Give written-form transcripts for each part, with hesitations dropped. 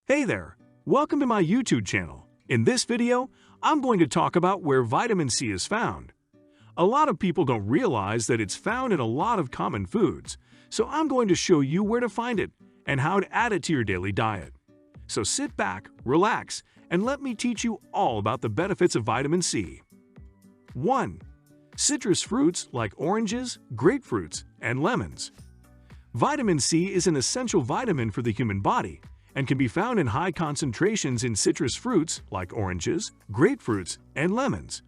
Hey there! Welcome to my YouTube channel. In this video, I'm going to talk about where vitamin C is found. A lot of people don't realize that it's found in a lot of common foods, so I'm going to show you where to find it and how to add it to your daily diet. So sit back, relax, and let me teach you all about the benefits of vitamin C. 1. Citrus fruits like oranges, grapefruits, and lemons. Vitamin C is an essential vitamin for the human body and can be found in high concentrations in citrus fruits like oranges, grapefruits, and lemons.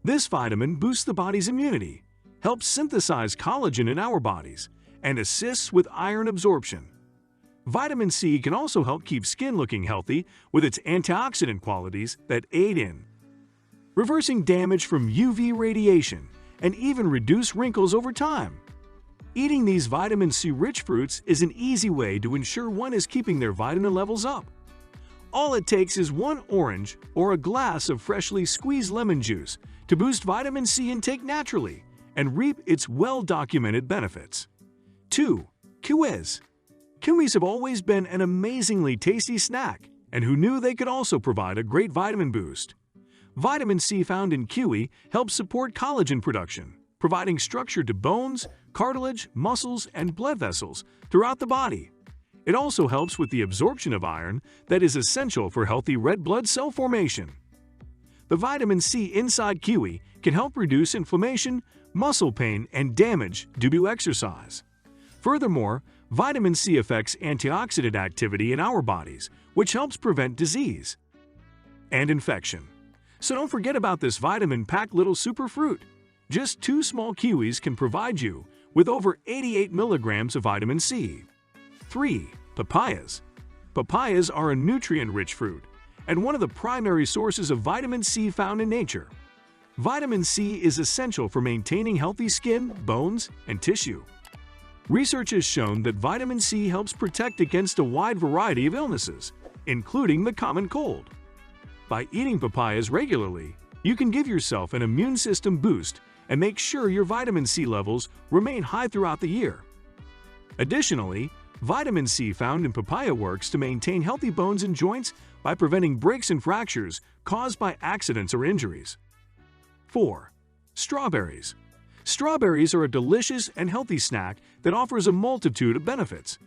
This vitamin boosts the body's immunity, helps synthesize collagen in our bodies, and assists with iron absorption. Vitamin C can also help keep skin looking healthy with its antioxidant qualities that aid in reversing damage from UV radiation and even reduce wrinkles over time. Eating these vitamin C-rich fruits is an easy way to ensure one is keeping their vitamin levels up. All it takes is one orange or a glass of freshly squeezed lemon juice to boost vitamin C intake naturally and reap its well-documented benefits. 2. Kiwis. Kiwis have always been an amazingly tasty snack, and who knew they could also provide a great vitamin boost? Vitamin C found in kiwi helps support collagen production, providing structure to bones, cartilage, muscles, and blood vessels throughout the body. It also helps with the absorption of iron that is essential for healthy red blood cell formation. The vitamin C inside kiwi can help reduce inflammation, muscle pain, and damage due to exercise. Furthermore, vitamin C affects antioxidant activity in our bodies, which helps prevent disease and infection. So don't forget about this vitamin-packed little superfruit. Just 2 small kiwis can provide you with over 88 milligrams of vitamin C. 3. Papayas. Papayas are a nutrient-rich fruit and one of the primary sources of vitamin C found in nature. Vitamin C is essential for maintaining healthy skin, bones, and tissue. Research has shown that vitamin C helps protect against a wide variety of illnesses, including the common cold. By eating papayas regularly, you can give yourself an immune system boost and make sure your vitamin C levels remain high throughout the year. Additionally, vitamin C found in papaya works to maintain healthy bones and joints by preventing breaks and fractures caused by accidents or injuries. 4. Strawberries. Strawberries are a delicious and healthy snack that offers a multitude of benefits.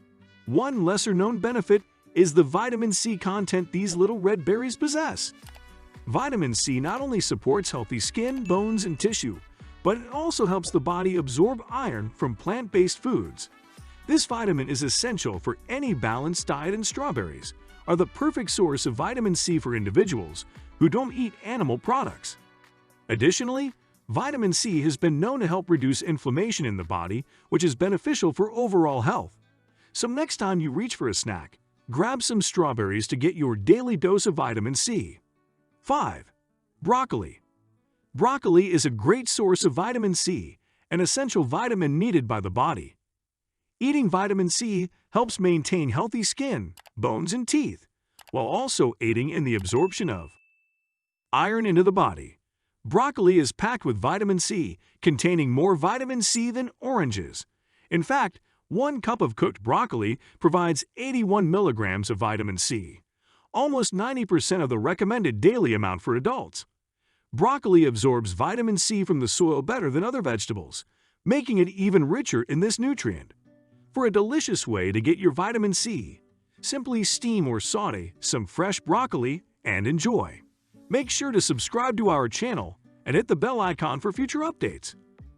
One lesser-known benefit is the vitamin C content these little red berries possess. Vitamin C not only supports healthy skin, bones, and tissue, but it also helps the body absorb iron from plant-based foods. This vitamin is essential for any balanced diet, and strawberries are the perfect source of vitamin C for individuals who don't eat animal products. Additionally, vitamin C has been known to help reduce inflammation in the body, which is beneficial for overall health. So next time you reach for a snack, grab some strawberries to get your daily dose of vitamin C. 5. Broccoli. Broccoli is a great source of vitamin C, an essential vitamin needed by the body. Eating vitamin C helps maintain healthy skin, bones, and teeth, while also aiding in the absorption of iron into the body. Broccoli is packed with vitamin C, containing more vitamin C than oranges. In fact, 1 cup of cooked broccoli provides 81 milligrams of vitamin C, almost 90% of the recommended daily amount for adults. Broccoli absorbs vitamin C from the soil better than other vegetables, making it even richer in this nutrient. For a delicious way to get your vitamin C, simply steam or saute some fresh broccoli and enjoy. Make sure to subscribe to our channel and hit the bell icon for future updates.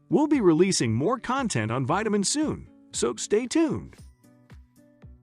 We'll be releasing more content on vitamins soon, so stay tuned.